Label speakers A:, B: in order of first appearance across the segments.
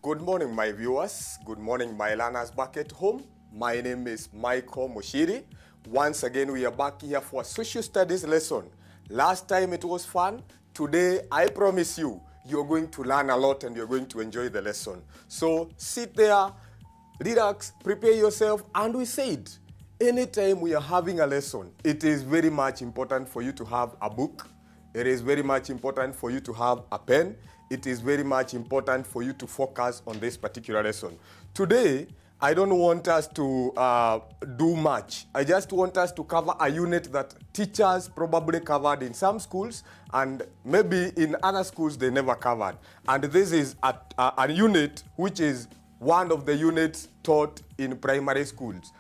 A: Good morning, my viewers. Good morning, my learners back at home. My name is Michael Mushiri. Once again, we are back here for a social studies lesson. Last time it was fun. Today, I promise you, you're going to learn a lot and you're going to enjoy the lesson. So sit there, relax, prepare yourself, and we said, anytime we are having a lesson, it is very much important for you to have a book. It is very much important for you to have a pen. It is very much important for you to focus on this particular lesson. Today, I don't want us to do much. I just want us to cover a unit that teachers probably covered in some schools and maybe in other schools they never covered. And this is a unit which is one of the units taught in primary schools.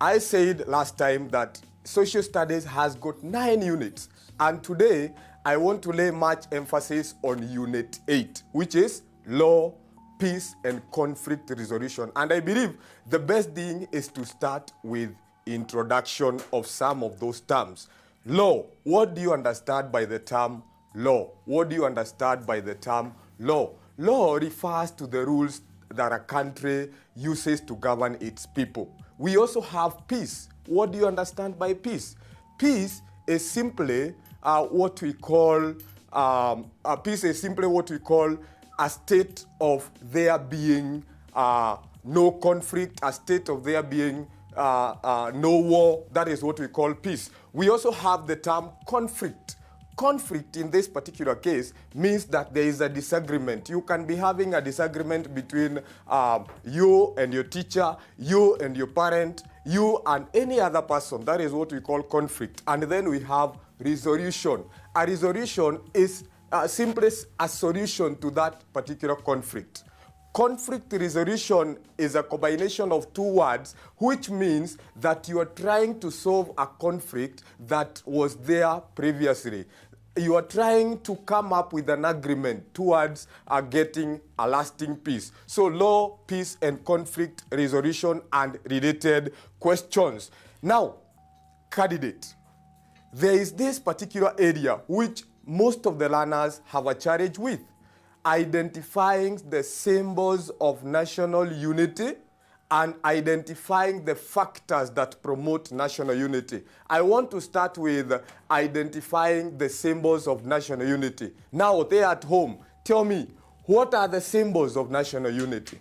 A: I said last time that social studies has got 9 units, and today I want to lay much emphasis on Unit 8, which is Law, Peace, and Conflict Resolution. And I believe the best thing is to start with introduction of some of those terms. Law, what do you understand by the term law? What do you understand by the term law? Law refers to the rules that a country uses to govern its people. We also have peace. What do you understand by peace? Peace is simply what we call a state of there being no conflict, a state of there being no war. That is what we call peace. We also have the term conflict. Conflict in this particular case means that there is a disagreement. You can be having a disagreement between you and your teacher, you and your parent, you and any other person. That is what we call conflict. And then we have resolution. A resolution is simply a solution to that particular conflict. Conflict resolution is a combination of 2 words, which means that you are trying to solve a conflict that was there previously. You are trying to come up with an agreement towards getting a lasting peace. So law, peace, and conflict resolution and related questions. Now, candidate, there is this particular area which most of the learners have a challenge with. Identifying the symbols of national unity and identifying the factors that promote national unity. I want to start with identifying the symbols of national unity. Now, there at home, tell me, what are the symbols of national unity?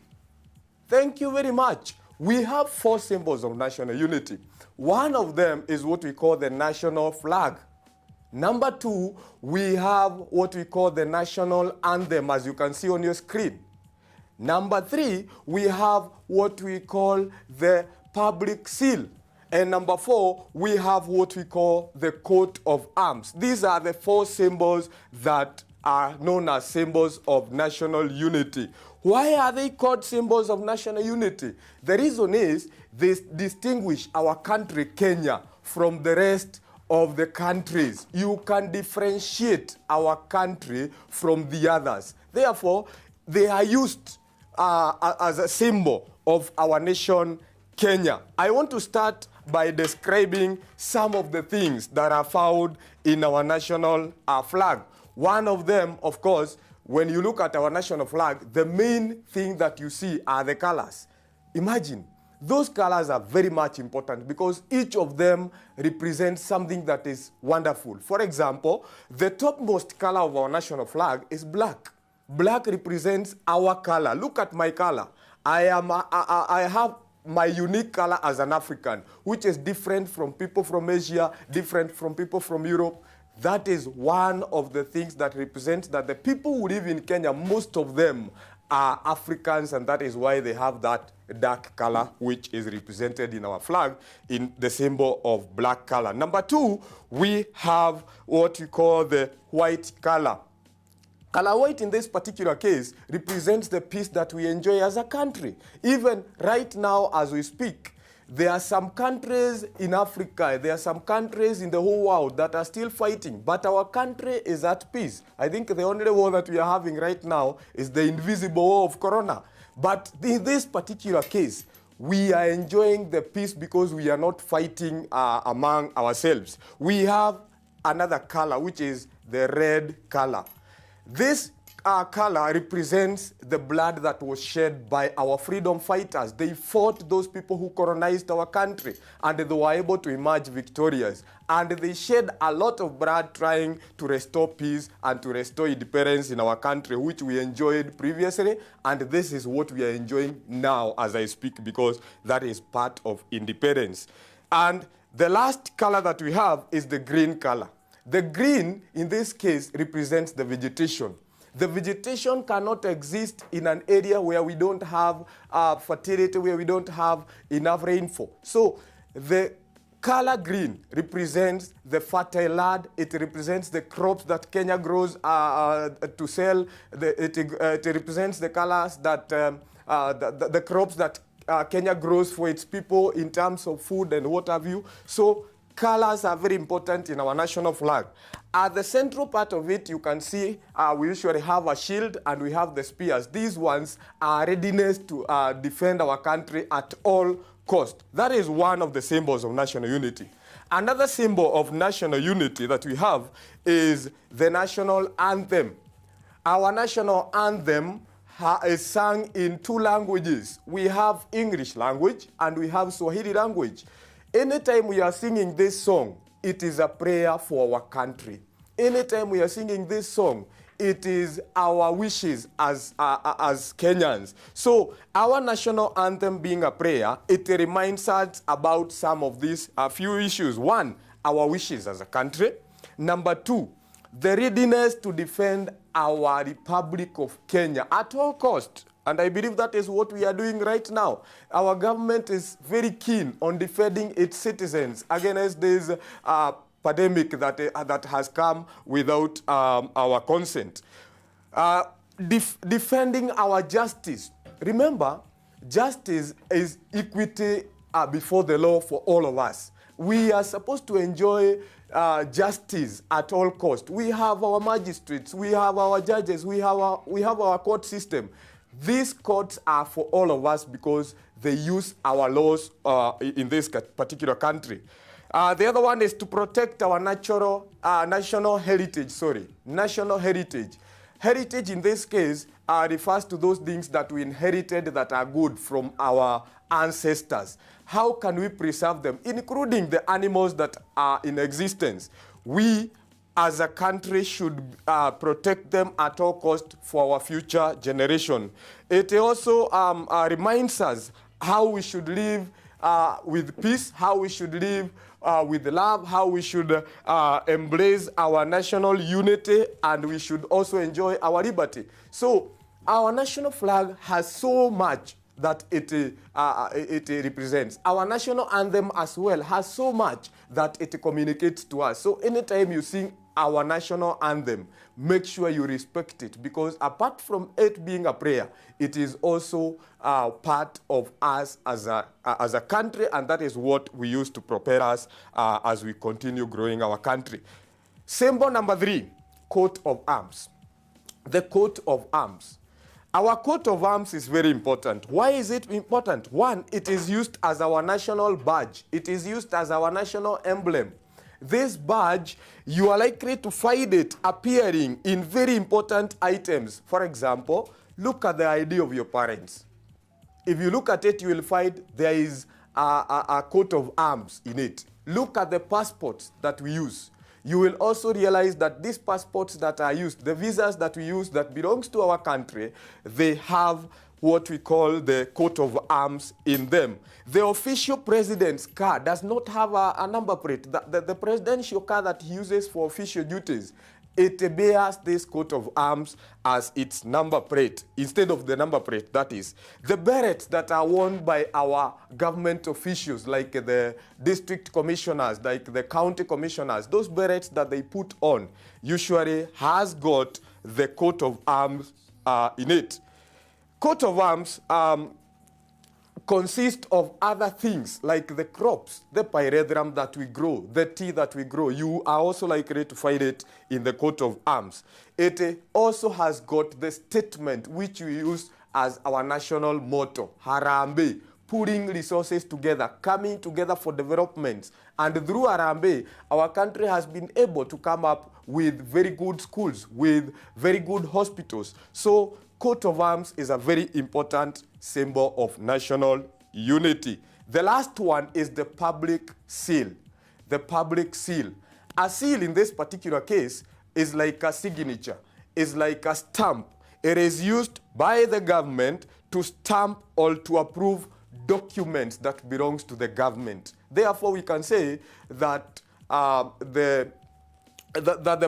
A: Thank you very much. We have 4 symbols of national unity. One of them is what we call the national flag. Number 2, we have what we call the national anthem, as you can see on your screen. Number 3, we have what we call the public seal. And number 4, we have what we call the coat of arms. These are the 4 symbols that are known as symbols of national unity. Why are they called symbols of national unity? The reason is they distinguish our country, Kenya, from the rest of the countries. You can differentiate our country from the others. Therefore, they are used as a symbol of our nation, Kenya. I want to start by describing some of the things that are found in our national flag. One of them, of course, when you look at our national flag, the main thing that you see are the colors. Imagine, those colors are very much important because each of them represents something that is wonderful. For example, the topmost color of our national flag is black. Black represents our color. Look at my color. I have my unique color as an African, which is different from people from Asia, different from people from Europe. That is one of the things that represents that the people who live in Kenya, most of them are Africans, and that is why they have that dark color, which is represented in our flag in the symbol of black color. Number 2, we have what we call the white color. Color white in this particular case represents the peace that we enjoy as a country. Even right now as we speak, there are some countries in Africa, there are some countries in the whole world that are still fighting, but our country is at peace. I think the only war that we are having right now is the invisible war of Corona. But in this particular case, we are enjoying the peace because we are not fighting among ourselves. We have another color, which is the red color. This color represents the blood that was shed by our freedom fighters. They fought those people who colonized our country, and they were able to emerge victorious. And they shed a lot of blood trying to restore peace and to restore independence in our country, which we enjoyed previously. And this is what we are enjoying now as I speak, because that is part of independence. And the last color that we have is the green color. The green, in this case, represents the vegetation. The vegetation cannot exist in an area where we don't have fertility, where we don't have enough rainfall. So the color green represents the fertile land. It represents the crops that Kenya grows to sell. It represents the colors that the crops that Kenya grows for its people in terms of food and what have you. So colors are very important in our national flag. At the central part of it, you can see we usually have a shield and we have the spears. These ones are readiness to defend our country at all cost. That is one of the symbols of national unity. Another symbol of national unity that we have is the national anthem. Our national anthem is sung in two languages. We have English language and we have Swahili language. Anytime we are singing this song, it is a prayer for our country. Anytime we are singing this song, it is our wishes as Kenyans. So our national anthem being a prayer, it reminds us about some of these few issues. One, our wishes as a country. Number two, the readiness to defend our Republic of Kenya at all costs. And I believe that is what we are doing right now. Our government is very keen on defending its citizens against this pandemic that has come without our consent. Defending our justice. Remember, justice is equity before the law for all of us. We are supposed to enjoy justice at all costs. We have our magistrates, we have our judges, we have our court system. These courts are for all of us because they use our laws in this particular country. The other one is to protect our national heritage. National heritage. Heritage in this case refers to those things that we inherited that are good from our ancestors. How can we preserve them, including the animals that are in existence? We as a country should protect them at all costs for our future generation. It also reminds us how we should live with peace, how we should live with love, how we should embrace our national unity, and we should also enjoy our liberty. So our national flag has so much that it represents. Our national anthem as well has so much that it communicates to us. So anytime you sing our national anthem, make sure you respect it, because apart from it being a prayer, it is also part of us as a country, and that is what we use to propel us as we continue growing our country. Symbol number 3, coat of arms. The coat of arms. Our coat of arms is very important. Why is it important? One, it is used as our national badge. It is used as our national emblem. This badge, you are likely to find it appearing in very important items. For example, look at the ID of your parents. If you look at it, you will find there is a coat of arms in it. Look at the passports that we use. You will also realize that these passports that are used, the visas that we use that belongs to our country, they have what we call the coat of arms in them. The official president's car does not have a number plate. The presidential car that he uses for official duties, it bears this coat of arms as its number plate, instead of the number plate, that is. The berets that are worn by our government officials, like the district commissioners, like the county commissioners, those berets that they put on usually has got the coat of arms in it. Coat of arms consist of other things like the crops, the pyrethrum that we grow, the tea that we grow. You are also likely to find it in the coat of arms. It also has got the statement which we use as our national motto, Harambee, putting resources together, coming together for development. And through Harambee, our country has been able to come up with very good schools, with very good hospitals. So coat of arms is a very important symbol of national unity. The last one is the public seal. The public seal. A seal in this particular case is like a signature, is like a stamp. It is used by the government to stamp or to approve documents that belongs to the government. Therefore, we can say that the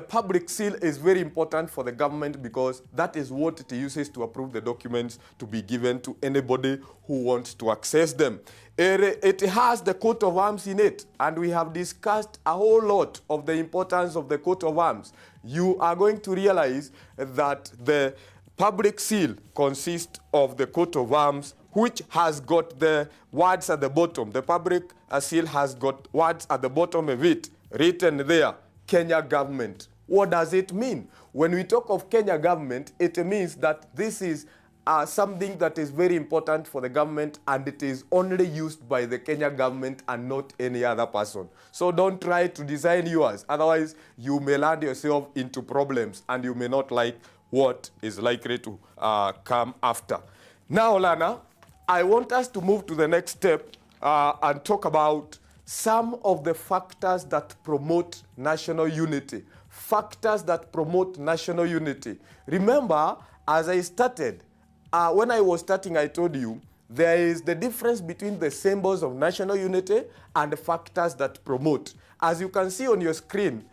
A: public seal is very important for the government because that is what it uses to approve the documents to be given to anybody who wants to access them. It has the coat of arms in it, and we have discussed a whole lot of the importance of the coat of arms. You are going to realize that the public seal consists of the coat of arms, which has got the words at the bottom. The public seal has got words at the bottom of it, written there, Kenya government. What does it mean? When we talk of Kenya government, it means that this is something that is very important for the government, and it is only used by the Kenya government and not any other person. So don't try to design yours. Otherwise, you may land yourself into problems and you may not like what is likely to come after. Now, Lana, I want us to move to the next step and talk about some of the factors that promote national unity. Factors that promote national unity. Remember, as I started, when I was starting, I told you there is the difference between the symbols of national unity and the factors that promote. As you can see on your screen,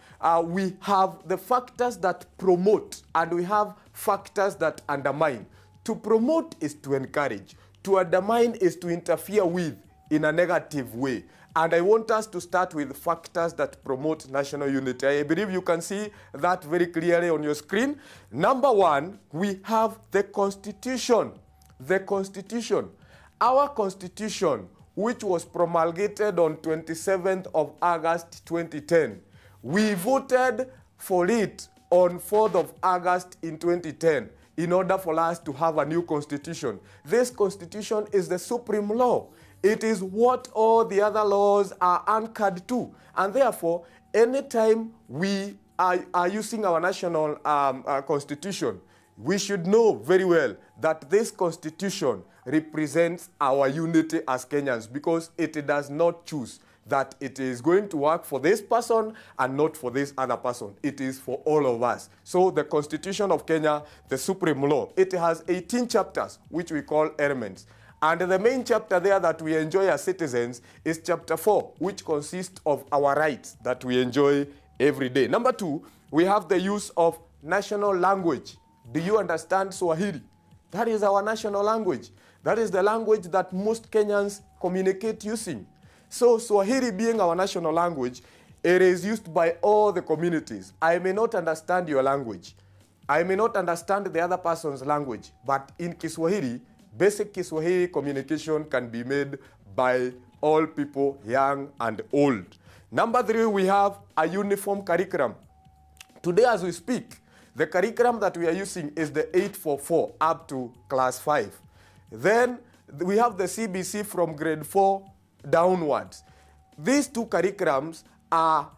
A: we have the factors that promote and we have factors that undermine. To promote is to encourage. To undermine is to interfere with in a negative way. And I want us to start with factors that promote national unity. I believe you can see that very clearly on your screen. Number one, we have the Constitution. The Constitution. Our Constitution, which was promulgated on 27th of August 2010. We voted for it on 4th of August in 2010 in order for us to have a new constitution. This constitution is the supreme law. It is what all the other laws are anchored to. And therefore, anytime we are using our national constitution, we should know very well that this constitution represents our unity as Kenyans, because it does not choose that it is going to work for this person and not for this other person. It is for all of us. So the Constitution of Kenya, the supreme law, it has 18 chapters, which we call elements. And the main chapter there that we enjoy as citizens is chapter 4, which consists of our rights that we enjoy every day. Number 2, we have the use of national language. Do you understand Swahili? That is our national language. That is the language that most Kenyans communicate using. So Swahili being our national language, it is used by all the communities. I may not understand your language. I may not understand the other person's language, but in Kiswahili, basic Kiswahili communication can be made by all people, young and old. Number 3, we have a uniform curriculum. Today as we speak, the curriculum that we are using is the 844 up to class 5. Then we have the CBC from grade 4 downwards. These two curriculums are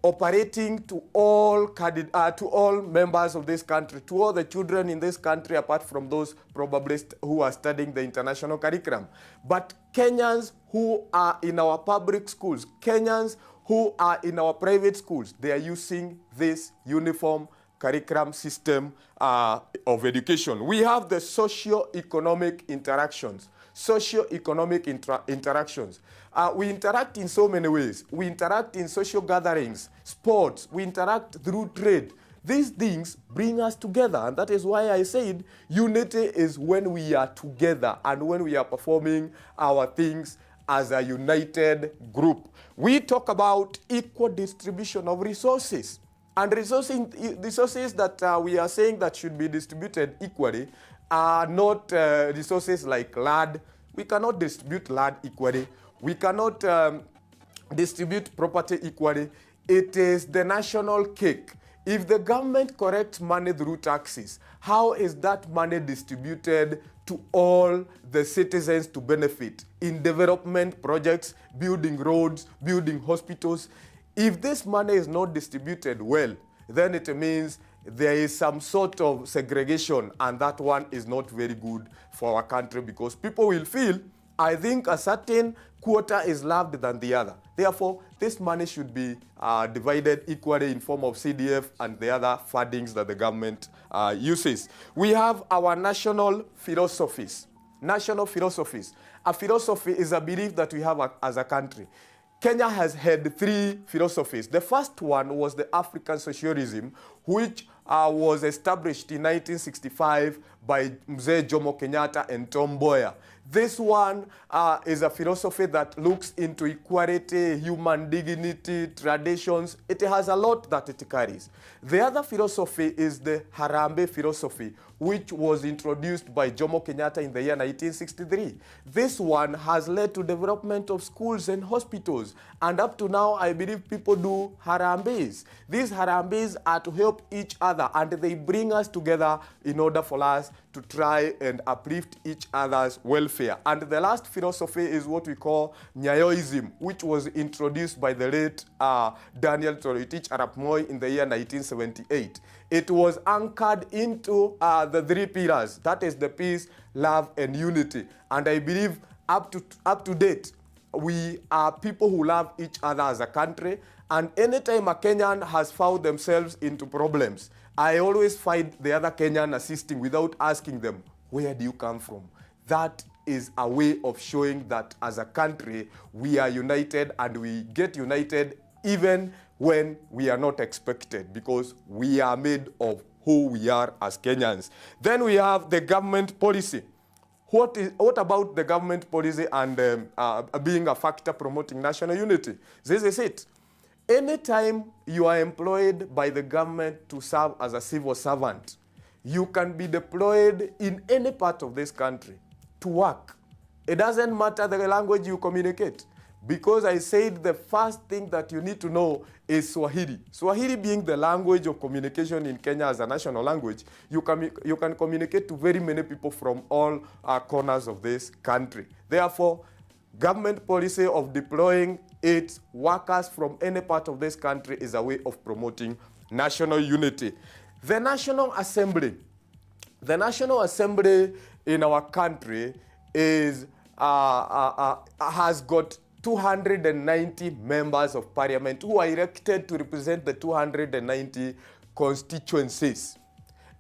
A: operating to all members of this country, to all the children in this country, apart from those probably who are studying the international curriculum. But Kenyans who are in our public schools, Kenyans who are in our private schools, they are using this uniform curriculum system of education. We have the socio-economic interactions. Socio-economic interactions. We interact in so many ways. We interact in social gatherings, sports, we interact through trade. These things bring us together, and that is why I said unity is when we are together and when we are performing our things as a united group. We talk about equal distribution of resources. And resources that we are saying that should be distributed equally are not resources like land. We cannot distribute land equally. We cannot distribute property equally. It is the national cake. If the government collects money through taxes, how is that money distributed to all the citizens to benefit in development projects, building roads, building hospitals? If this money is not distributed well, then it means there is some sort of segregation, and that one is not very good for our country, because people will feel, I think a certain quota is loved than the other. Therefore, this money should be divided equally in form of CDF and the other fundings that the government uses. We have our national philosophies. National philosophies. A philosophy is a belief that we have as a country. Kenya has had three philosophies. The first one was the African socialism, which was established in 1965 by Mzee Jomo Kenyatta and Tom Mboya. This one is a philosophy that looks into equality, human dignity, traditions. It has a lot that it carries. The other philosophy is the Harambee philosophy, which was introduced by Jomo Kenyatta in the year 1963. This one has led to development of schools and hospitals. And up to now, I believe people do Harambees. These Harambees are to help each other, and they bring us together in order for us to try and uplift each other's welfare. And the last philosophy is what we call Nyayoism, which was introduced by the late Daniel Toroitich Arap Moi in the year 1978. It was anchored into the three pillars, that is the peace, love, and unity. And I believe up to date, we are people who love each other as a country. And anytime a Kenyan has found themselves into problems, I always find the other Kenyan assisting without asking them, where do you come from? That is a way of showing that as a country, we are united, and we get united even when we are not expected, because we are made of who we are as Kenyans. Then we have the government policy. What about the government policy and being a factor promoting national unity? This is it. Anytime you are employed by the government to serve as a civil servant, you can be deployed in any part of this country to work. It doesn't matter the language you communicate, because I said the first thing that you need to know is Swahili. Swahili being the language of communication in Kenya as a national language, you can communicate to very many people from all corners of this country. Therefore, government policy of deploying its workers from any part of this country is a way of promoting national unity. The National Assembly. The National Assembly in our country has got 290 members of parliament who are elected to represent the 290 constituencies.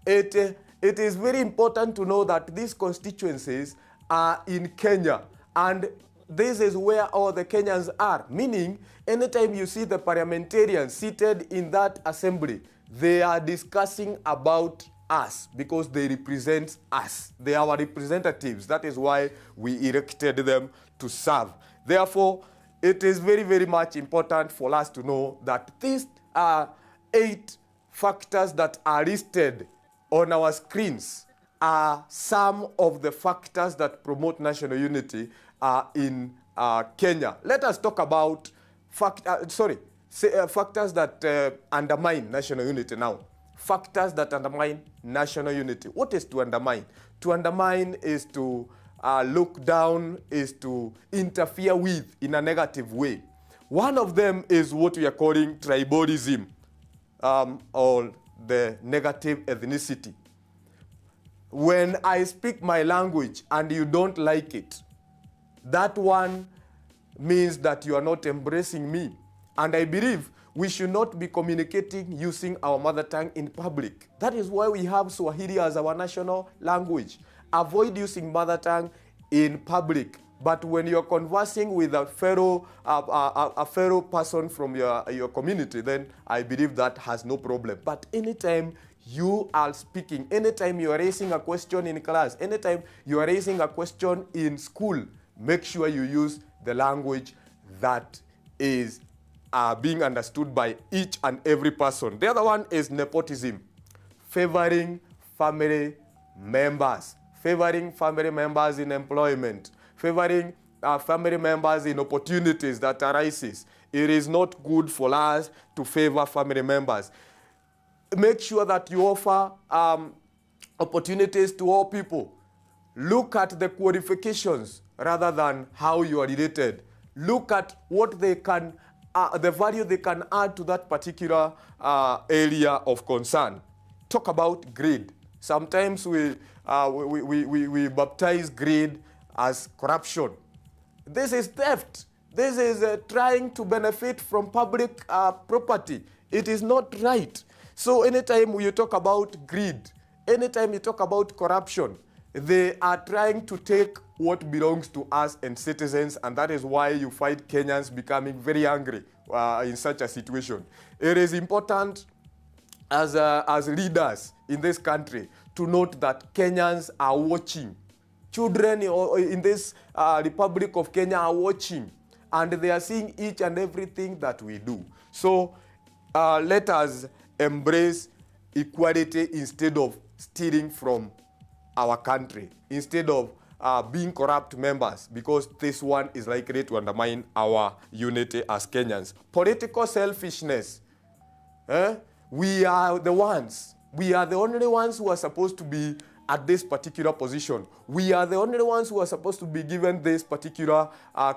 A: It is very important to know that these constituencies are in Kenya, and this is where all the Kenyans are, meaning anytime you see the parliamentarians seated in that assembly, they are discussing about us because they represent us. They are our representatives. That is why we elected them to serve. Therefore, it is very, very much important for us to know that these 8 factors that are listed on our screens are some of the factors that promote national unity in Kenya. Let us talk about factors that undermine national unity now. Factors that undermine national unity. What is to undermine? To undermine is to look down, is to interfere with in a negative way. One of them is what we are calling tribalism, or the negative ethnicity. When I speak my language and you don't like it, that one means that you are not embracing me. And I believe we should not be communicating using our mother tongue in public. That is why we have Swahili as our national language. Avoid using mother tongue in public. But when you're conversing with a fellow person from your community, then I believe that has no problem. But anytime you are speaking, anytime you are raising a question in class, anytime you are raising a question in school, make sure you use the language that is being understood by each and every person. The other one is nepotism, favoring family members. Favoring family members in employment, favoring family members in opportunities that arises. It is not good for us to favor family members. make sure that you offer opportunities to all people. Look at the qualifications rather than how you are related. Look at what they can, the value they can add to that particular area of concern. Talk about greed. Sometimes we baptize greed as corruption. This is theft. This is trying to benefit from public property. It is not right. So anytime you talk about greed, anytime you talk about corruption, they are trying to take what belongs to us and citizens, and that is why you find Kenyans becoming very angry in such a situation. It is important as leaders in this country to note that Kenyans are watching. Children in this Republic of Kenya are watching, and they are seeing each and everything that we do. So let us embrace equality instead of stealing from our country, instead of being corrupt members, because this one is likely to undermine our unity as Kenyans. Political selfishness. We are the ones. We are the only ones who are supposed to be at this particular position. We are the only ones who are supposed to be given this particular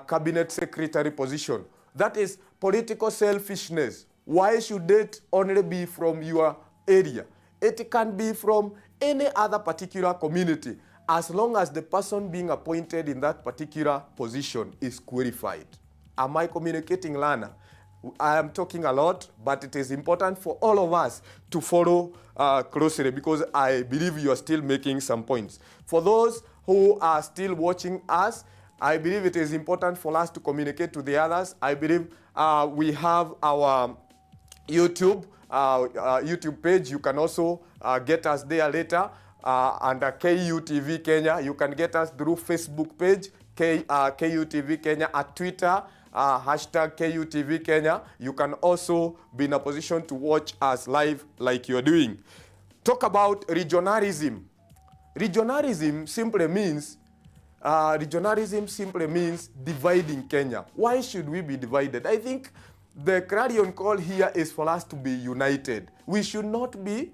A: cabinet secretary position. That is political selfishness. Why should it only be from your area? It can be from any other particular community, as long as the person being appointed in that particular position is qualified. Am I communicating, Lana? I am talking a lot, but it is important for all of us to follow closely, because I believe you are still making some points. For those who are still watching us, I believe it is important for us to communicate to the others. I believe we have our YouTube page. You can also get us there later under KUTV Kenya. You can get us through Facebook page, KUTV Kenya, at Twitter, hashtag KUTV Kenya. You can also be in a position to watch us live like you're doing. Talk about regionalism. Regionalism simply means dividing Kenya. Why should we be divided? I think the clarion call here is for us to be united. We should not be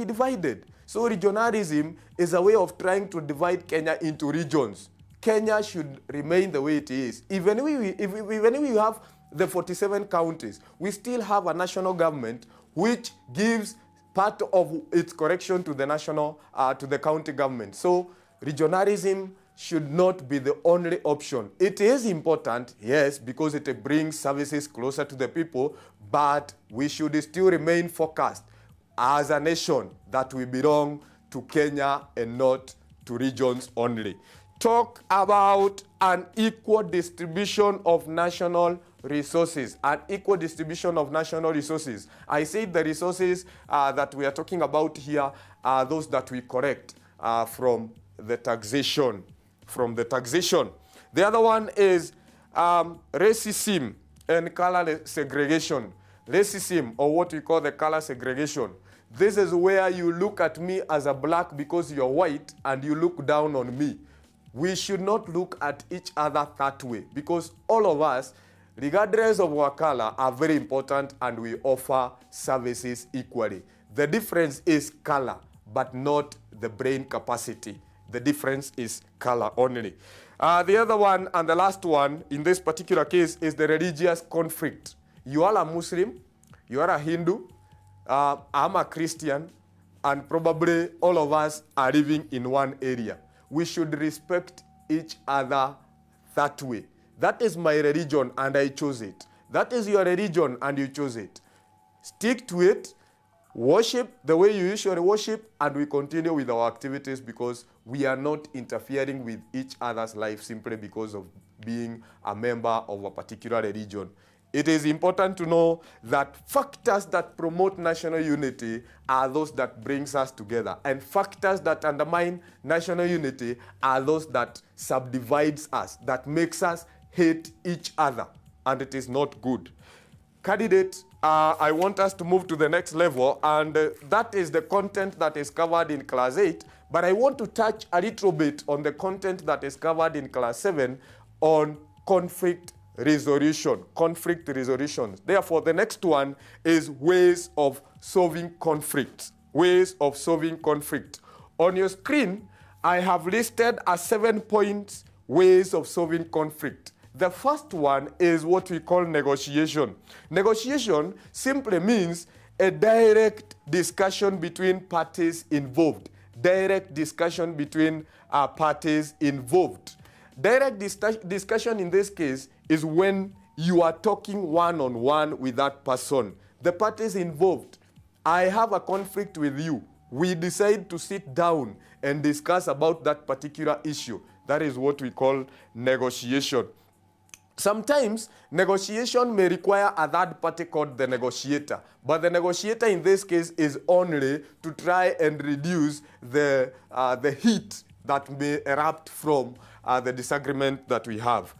A: divided. So regionalism is a way of trying to divide Kenya into regions. Kenya should remain the way it is. Even when we have the 47 counties, we still have a national government which gives part of its correction to the national, to the county government. So regionalism should not be the only option. It is important, yes, because it brings services closer to the people, but we should still remain focused as a nation that we belong to Kenya and not to regions only. Talk about an equal distribution of national resources. An equal distribution of national resources. I say the resources that we are talking about here are those that we collect from the taxation. The other one is racism and color segregation. Racism, or what we call the color segregation. This is where you look at me as a black because you're white and you look down on me. We should not look at each other that way, because all of us, regardless of our color, are very important and we offer services equally. The difference is color, but not the brain capacity. The difference is color only. The other one and the last one in this particular case is the religious conflict. You are a Muslim, you are a Hindu, I'm a Christian, and probably all of us are living in one area. We should respect each other that way. That is my religion and I chose it. That is your religion and you chose it. Stick to it, worship the way you usually worship, and we continue with our activities, because we are not interfering with each other's life simply because of being a member of a particular religion. It is important to know that factors that promote national unity are those that brings us together, and factors that undermine national unity are those that subdivides us, that makes us hate each other, and it is not good. Candidate, I want us to move to the next level, and that is the content that is covered in Class 8, but I want to touch a little bit on the content that is covered in Class 7 on conflict resolution, conflict resolution. Therefore, the next one is ways of solving conflict. Ways of solving conflict. On your screen, I have listed as 7 points ways of solving conflict. The first one is what we call negotiation. Negotiation simply means a direct discussion between parties involved. Direct discussion between parties involved. Direct discussion in this case is when you are talking one-on-one with that person. The parties involved. I have a conflict with you. We decide to sit down and discuss about that particular issue. That is what we call negotiation. Sometimes negotiation may require a third party called the negotiator. But the negotiator in this case is only to try and reduce the heat that may erupt from the disagreement that we have.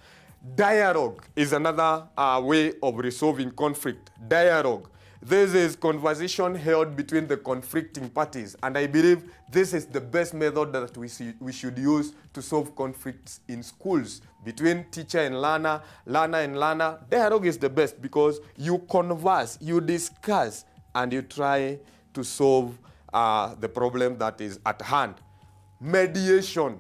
A: Dialogue is another way of resolving conflict. Dialogue. This is conversation held between the conflicting parties. And I believe this is the best method that we should use to solve conflicts in schools. Between teacher and learner, learner and learner. Dialogue is the best because you converse, you discuss, and you try to solve the problem that is at hand. Mediation.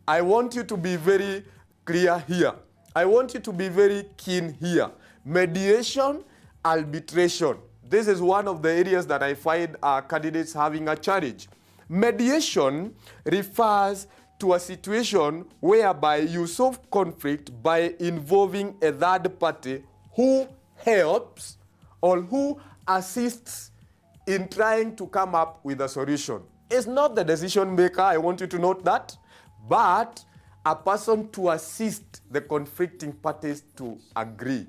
A: I want you to be very clear here. I want you to be very keen here. Mediation, arbitration. This is one of the areas that I find candidates having a challenge. Mediation refers to a situation whereby you solve conflict by involving a third party who helps or who assists in trying to come up with a solution. It's not the decision maker, I want you to note that, but a person to assist the conflicting parties to agree.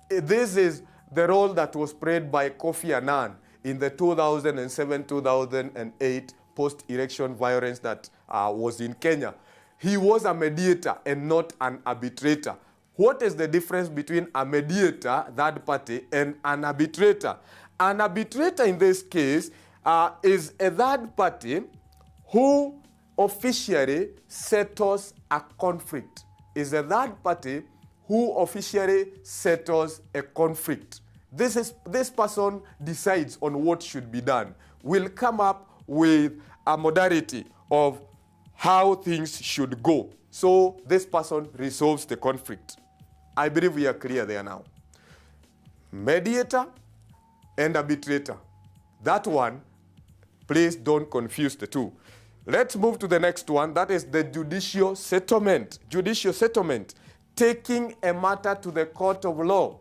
A: This is the role that was played by Kofi Annan in the 2007-2008 post-election violence that was in Kenya. He was a mediator and not an arbitrator. What is the difference between a mediator, third party, and an arbitrator? An arbitrator in this case is a third party who officially settles a conflict. Is a third party who officially settles a conflict. This person decides on what should be done. Will come up with a modality of how things should go. So this person resolves the conflict. I believe we are clear there now. Mediator and arbitrator. That one, please don't confuse the two. Let's move to the next one. That is the judicial settlement. Judicial settlement. Taking a matter to the court of law,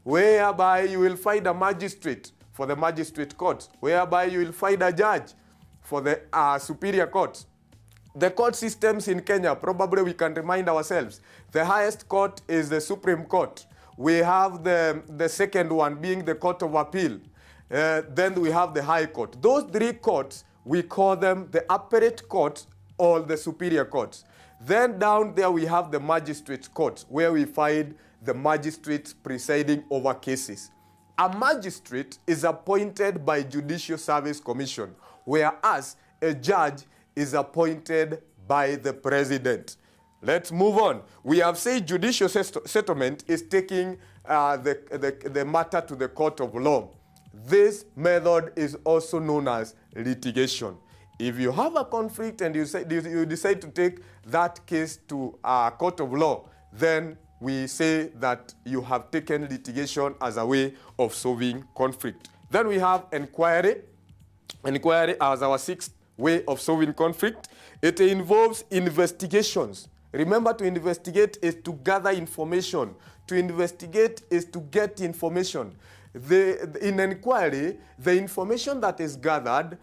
A: whereby you will find a magistrate for the magistrate court, whereby you will find a judge for the superior court. The court systems in Kenya, probably we can remind ourselves. The highest court is the Supreme Court. We have the second one being the Court of Appeal. Then we have the High Court. Those three courts, we call them the appellate courts or the superior courts. Then down there we have the magistrates courts, where we find the magistrates presiding over cases. A magistrate is appointed by Judicial Service Commission, whereas a judge is appointed by the president. Let's move on. We have said judicial settlement is taking the matter to the court of law. This method is also known as litigation. If you have a conflict and you decide to take that case to a court of law, then we say that you have taken litigation as a way of solving conflict. Then we have inquiry. Inquiry as our sixth way of solving conflict. It involves investigations. Remember, to investigate is to gather information. To investigate is to get information. In inquiry, the information that is gathered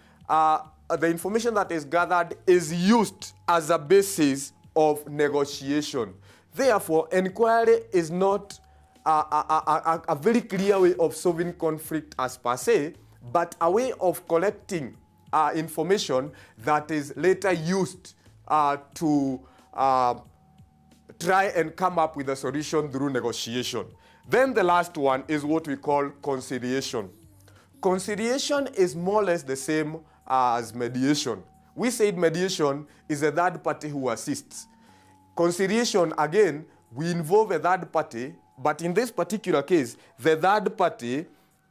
A: is used as a basis of negotiation. Therefore, inquiry is not a very clear way of solving conflict as per se, but a way of collecting information that is later used to try and come up with a solution through negotiation. Then the last one is what we call conciliation. Conciliation is more or less the same as mediation. We said mediation is a third party who assists. Conciliation, again, we involve a third party, but in this particular case, the third party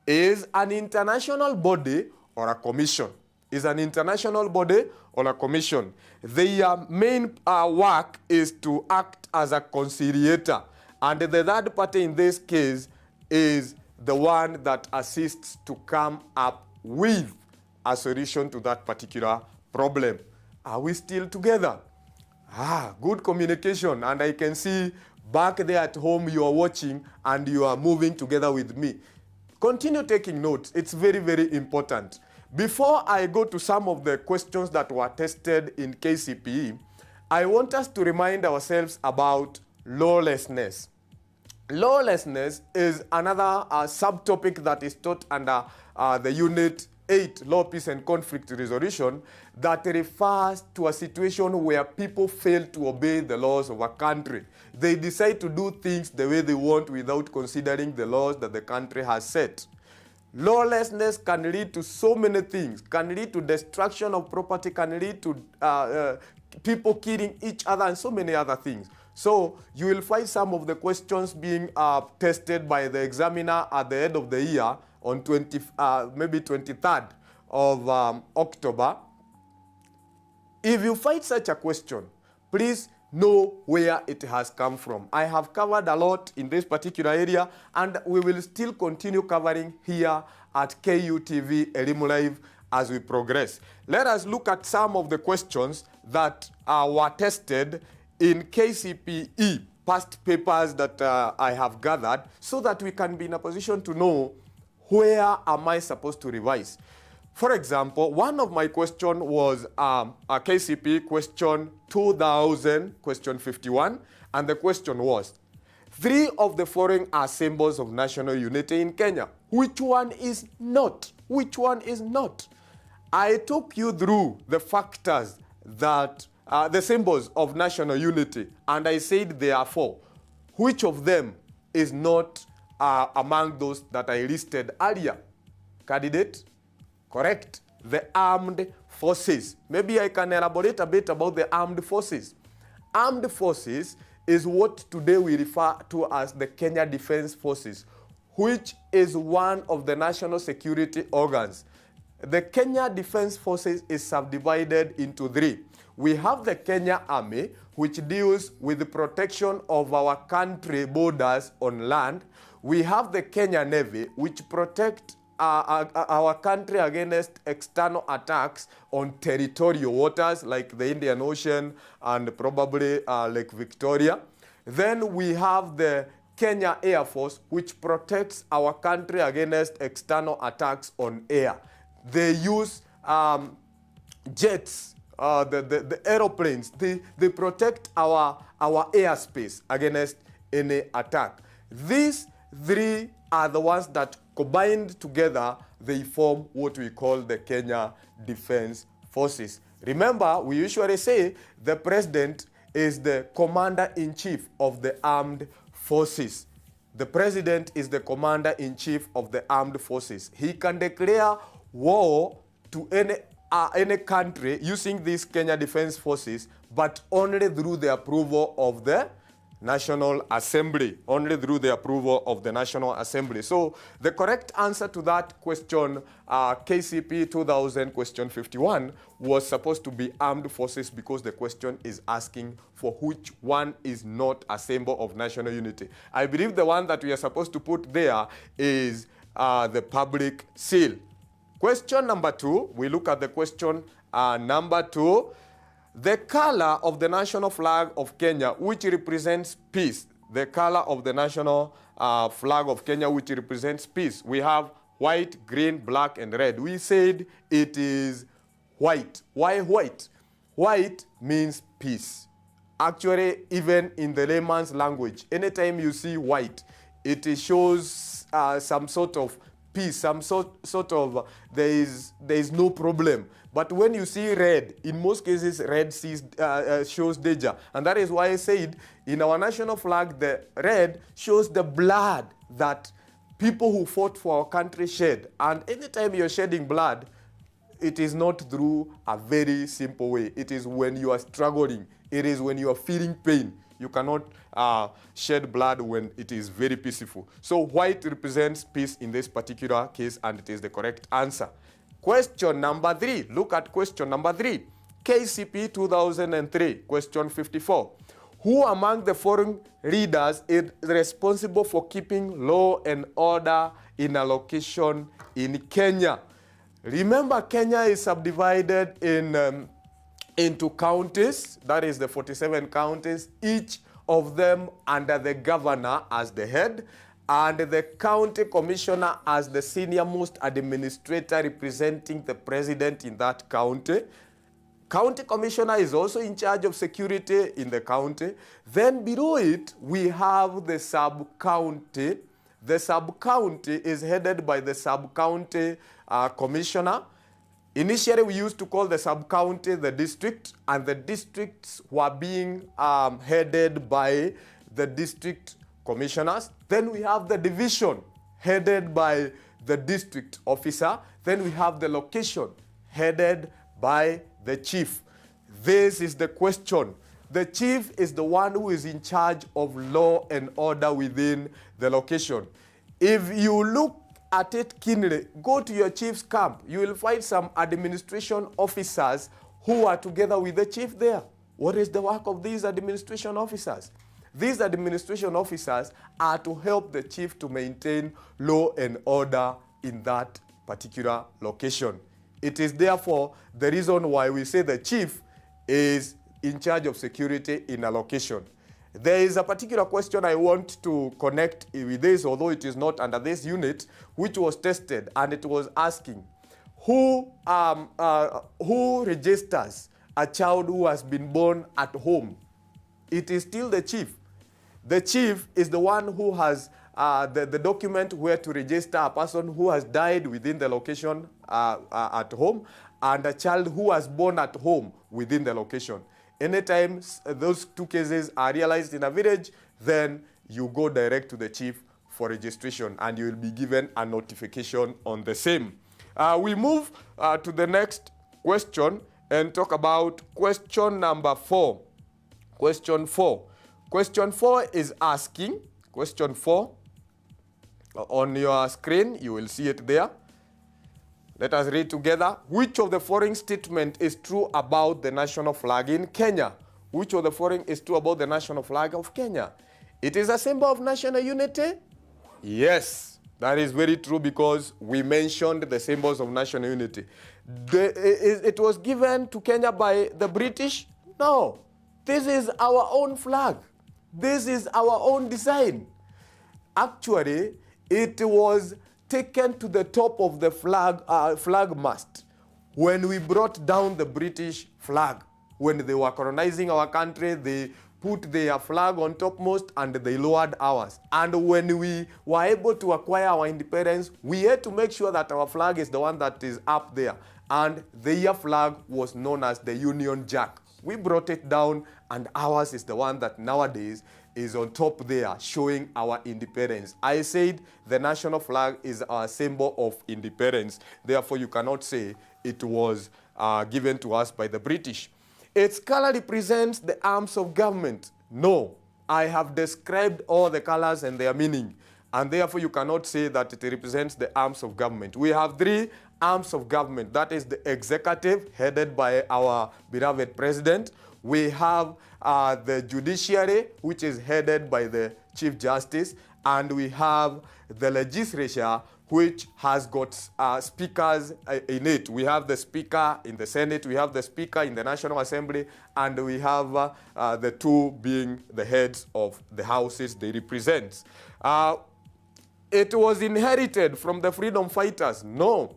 A: is an international body or a commission. Is an international body or a commission. Their main work is to act as a conciliator. And the third party in this case is the one that assists to come up with a solution to that particular problem. Are we still together? Good communication. And I can see back there at home you are watching and you are moving together with me. Continue taking notes. It's very, very important. Before I go to some of the questions that were tested in KCPE, I want us to remind ourselves about lawlessness. Lawlessness is another subtopic that is taught under the Unit 8, Law, Peace and Conflict Resolution, that refers to a situation where people fail to obey the laws of a country. They decide to do things the way they want without considering the laws that the country has set. Lawlessness can lead to so many things, can lead to destruction of property, can lead to people killing each other and so many other things. So you will find some of the questions being tested by the examiner at the end of the year on maybe 23rd of October. If you find such a question, please know where it has come from. I have covered a lot in this particular area, and we will still continue covering here at KUTV Elimu Live as we progress. Let us look at some of the questions that were tested in KCPE, past papers that I have gathered, so that we can be in a position to know where am I supposed to revise. For example, one of my questions was a KCPE question 2000, question 51, and the question was, 3 of the following are symbols of national unity in Kenya. Which one is not? Which one is not? I took you through the factors that the symbols of national unity, and I said there are 4. Which of them is not among those that I listed earlier? Candidate? Correct. The armed forces. Maybe I can elaborate a bit about the armed forces. Armed forces is what today we refer to as the Kenya Defense Forces, which is one of the national security organs. The Kenya Defense Forces is subdivided into 3. We have the Kenya Army, which deals with the protection of our country borders on land. We have the Kenya Navy, which protect our country against external attacks on territorial waters like the Indian Ocean and probably Lake Victoria. Then we have the Kenya Air Force, which protects our country against external attacks on air. They use jets, the aeroplanes. They protect our airspace against any attack. These 3 are the ones that combined together, they form what we call the Kenya Defense Forces. Remember, we usually say the president is the commander-in-chief of the armed forces. The president is the commander-in-chief of the armed forces. He can declare war to any country using these Kenya Defense Forces, but only through the approval of the National Assembly, only through the approval of the National Assembly. So the correct answer to that question, KCP 2000 question 51, was supposed to be armed forces, because the question is asking for which one is not a symbol of national unity. I believe the one that we are supposed to put there is the public seal. Question number 2, we look at the question number 2. The color of the national flag of Kenya, which represents peace. The color of the national flag of Kenya, which represents peace. We have white, green, black, and red. We said it is white. Why white? White means peace. Actually, even in the layman's language, anytime you see white, it shows some sort of peace, some sort of there is no problem. But when you see red, in most cases, red shows danger. And that is why I said in our national flag, the red shows the blood that people who fought for our country shed. And anytime you're shedding blood, it is not through a very simple way. It is when you are struggling. It is when you are feeling pain. You cannot shed blood when it is very peaceful. So white represents peace in this particular case, and it is the correct answer. Question number 3. Look at question number 3. KCP 2003, question 54. Who among the following leaders is responsible for keeping law and order in a location in Kenya? Remember, Kenya is subdivided into counties, that is the 47 counties, each of them under the governor as the head, and the county commissioner as the senior most administrator representing the president in that county. County commissioner is also in charge of security in the county. Then below it, we have the sub-county. The sub-county is headed by the sub-county commissioner. Initially, we used to call the sub-county the district, and the districts were being headed by the district commissioners. Then we have the division headed by the district officer. Then we have the location headed by the chief. This is the question. The chief is the one who is in charge of law and order within the location. If you look at it keenly, go to your chief's camp. You will find some administration officers who are together with the chief there. What is the work of these administration officers? These administration officers are to help the chief to maintain law and order in that particular location. It is therefore the reason why we say the chief is in charge of security in a location. There is a particular question I want to connect with this, although it is not under this unit, which was tested, and it was asking, who registers a child who has been born at home? It is still the chief. The chief is the one who has the document where to register a person who has died within the location at home, and a child who was born at home within the location. Anytime those two cases are realized in a village, then you go direct to the chief for registration, and you will be given a notification on the same. We move to the next question and talk about question number 4. Question 4. Question 4 is asking, question 4, on your screen, you will see it there. Let us read together. Which of the following statement is true about the national flag in Kenya? Which of the following is true about the national flag of Kenya? It is a symbol of national unity? Yes, that is very true, because we mentioned the symbols of national unity. It was given to Kenya by the British? No. This is our own flag. This is our own design. Actually, it was taken to the top of the flag mast when we brought down the British flag. When they were colonizing our country, they put their flag on topmost and they lowered ours. And when we were able to acquire our independence, we had to make sure that our flag is the one that is up there. And their flag was known as the Union Jack. We brought it down, and ours is the one that nowadays is on top there, showing our independence. I said the national flag is our symbol of independence. Therefore, you cannot say it was given to us by the British. Its color represents the arms of government. No, I have described all the colors and their meaning, and therefore you cannot say that it represents the arms of government. We have 3 arms of government. That is the executive, headed by our beloved president. We have the judiciary, which is headed by the Chief Justice, and we have the legislature, which has got speakers in it. We have the speaker in the Senate, we have the speaker in the National Assembly, and we have the 2 being the heads of the houses they represent. It was inherited from the freedom fighters. No.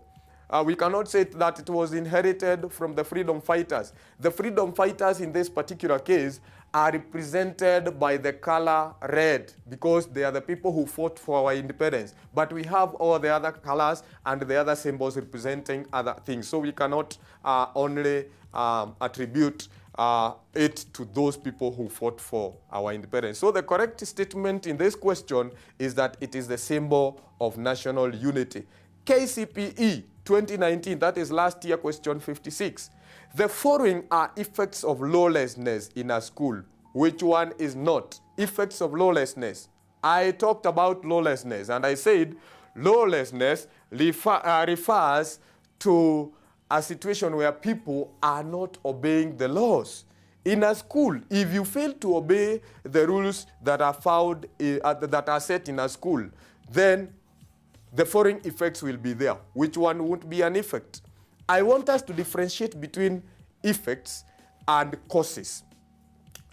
A: We cannot say that it was inherited from the freedom fighters. The freedom fighters in this particular case are represented by the color red, because they are the people who fought for our independence. But we have all the other colors and the other symbols representing other things. So we cannot only attribute it to those people who fought for our independence. So the correct statement in this question is that it is the symbol of national unity. KCPE 2019, that is last year, question 56. The following are effects of lawlessness in a school. which one is not? Effects of lawlessness. I talked about lawlessness, and I said lawlessness refers to a situation where people are not obeying the laws. In a school, if you fail to obey the rules that are found that are set in a school, then the following effects will be there. Which one won't be an effect? I want us to differentiate between effects and causes.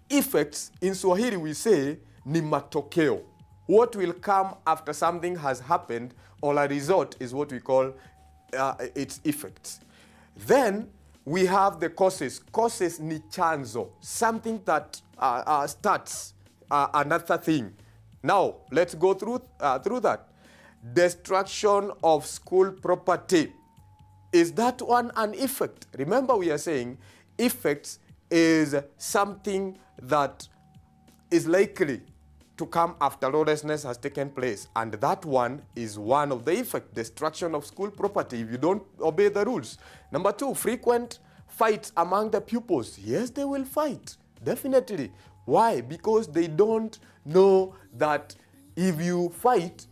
A: Effects, in Swahili we say, ni matokeo. What will come after something has happened or a result is what we call its effects. Then we have the causes. Causes ni chanzo, something that starts another thing. Now, let's go through that. Destruction of school property. Is that one an effect? Remember, we are saying effects is something that is likely to come after lawlessness has taken place. And that one is one of the effects, destruction of school property, if you don't obey the rules. Number two, frequent fights among the pupils. Yes, they will fight, definitely. Why? Because they don't know that if you fight,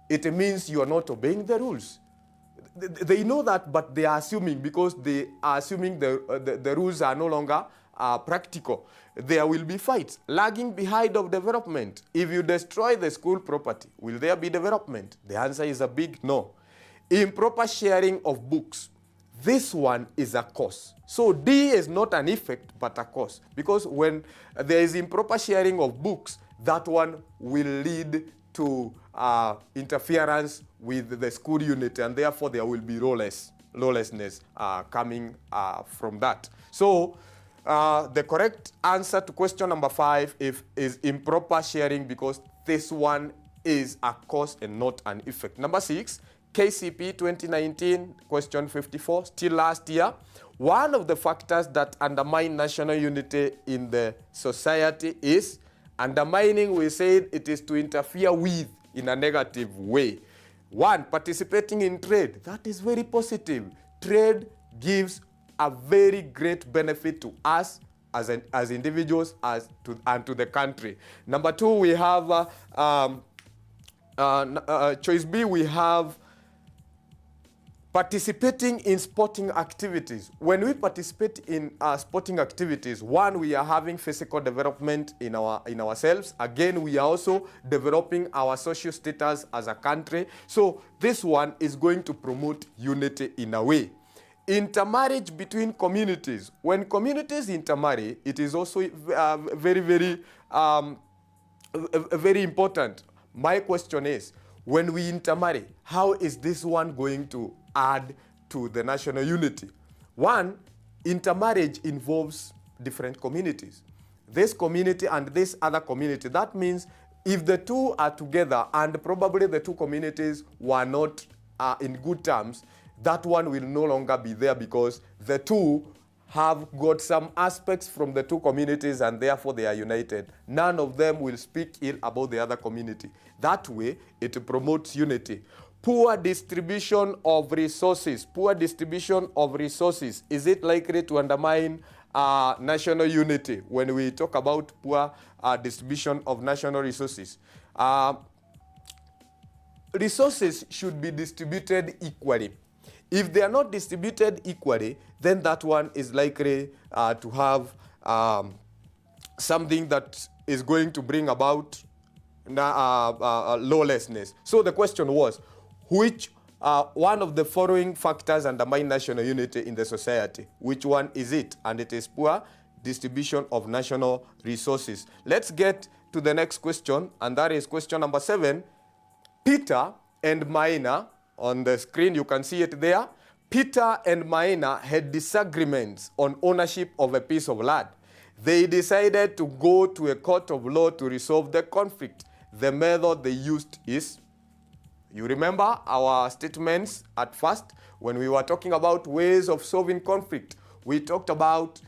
A: it means you are not obeying the rules. They know that, but they are assuming, because they are assuming the rules are no longer practical. There will be fights. Lagging behind of development. If you destroy the school property, will there be development? The answer is a big no. Improper sharing of books. This one is a cause. So D is not an effect, but a cause. Because when there is improper sharing of books, that one will lead to interference with the school unit, and therefore there will be lawlessness coming from that. So the correct answer to question number 5 is improper sharing, because this one is a cause and not an effect. Number 6, KCP 2019, question 54, still last year. One of the factors that undermine national unity in the society is undermining. We said it is to interfere with in a negative way. 1, participating in trade. That is very positive. Trade gives a very great benefit to us as individuals and to the country. Number 2, we have choice B, we have participating in sporting activities. When we participate in sporting activities, 1, we are having physical development in ourselves. Again, we are also developing our social status as a country. So this one is going to promote unity in a way. Intermarriage between communities. When communities intermarry, it is also very, very important. My question is, when we intermarry, how is this one going to add to the national unity? 1, intermarriage involves different communities. This community and this other community. That means if the two are together and probably the two communities were not in good terms, that one will no longer be there, because the two have got some aspects from the two communities and therefore they are united. None of them will speak ill about the other community. That way, it promotes unity. Poor distribution of resources. Poor distribution of resources. Is it likely to undermine national unity when we talk about poor distribution of national resources? Resources should be distributed equally. If they are not distributed equally, then that one is likely to have something that is going to bring about lawlessness. So the question was, which one of the following factors undermine national unity in the society? Which one is it? And it is poor distribution of national resources. Let's get to the next question, and that is question number 7. Peter and Maina, on the screen you can see it there. Peter and Maina had disagreements on ownership of a piece of land. They decided to go to a court of law to resolve the conflict. The method they used is, you remember our statements at first when we were talking about ways of solving conflict. We talked about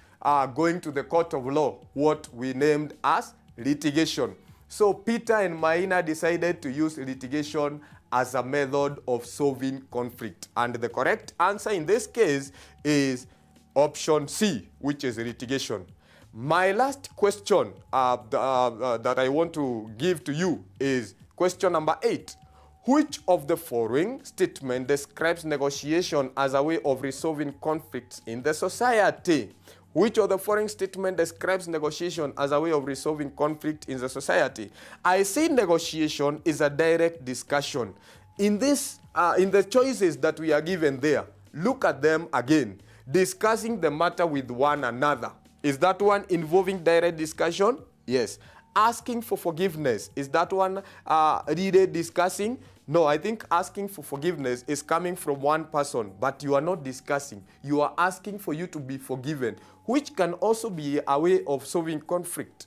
A: going to the court of law, what we named as litigation. So Peter and Maina decided to use litigation as a method of solving conflict. And the correct answer in this case is option C, which is litigation. My last question that I want to give to you is question number 8. Which of the following statement describes negotiation as a way of resolving conflicts in the society? Which of the following statement describes negotiation as a way of resolving conflict in the society? I say negotiation is a direct discussion. In the choices that we are given there, look at them again. Discussing the matter with one another. Is that one involving direct discussion? Yes. Asking for forgiveness. Is that one really discussing? No, I think asking for forgiveness is coming from one person, but you are not discussing. You are asking for you to be forgiven, which can also be a way of solving conflict.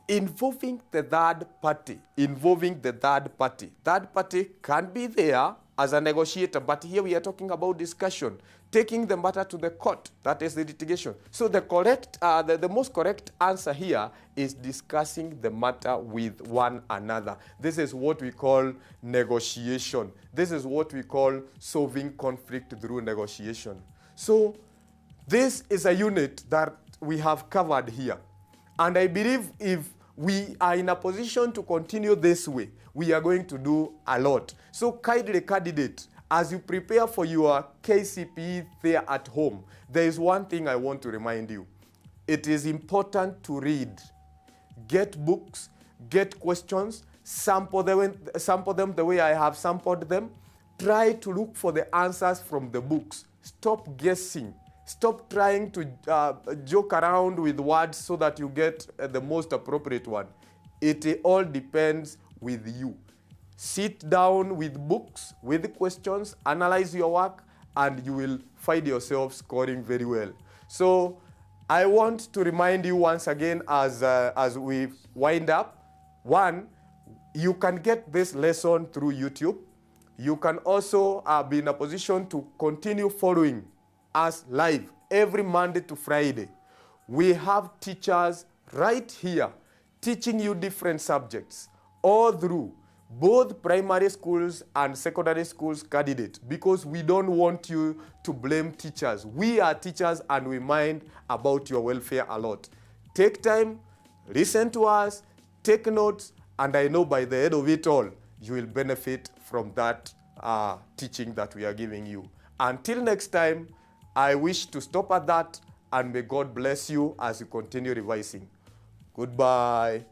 A: Involving the third party. Involving the third party. Third party can be there as a negotiator, but here we are talking about discussion, taking the matter to the court, that is the litigation. So the most correct answer here is discussing the matter with one another. This is what we call negotiation. This is what we call solving conflict through negotiation. So this is a unit that we have covered here. And I believe if we are in a position to continue this way, we are going to do a lot. So kindly, candidate, as you prepare for your KCPE there at home, there is one thing I want to remind you. It is important to read. Get books, get questions, sample them the way I have sampled them. Try to look for the answers from the books. Stop guessing. Stop trying to joke around with words so that you get the most appropriate one. It all depends with you. Sit down with books, with questions, analyze your work, and you will find yourself scoring very well. So I want to remind you once again as we wind up. One, you can get this lesson through YouTube. You can also be in a position to continue following us live every Monday to Friday. We have teachers right here teaching you different subjects all through both primary schools and secondary schools candidates, because we don't want you to blame teachers. We are teachers and we mind about your welfare a lot. Take time, listen to us, take notes, and I know by the end of it all, you will benefit from that teaching that we are giving you. Until next time, I wish to stop at that, and may God bless you as you continue revising. Goodbye.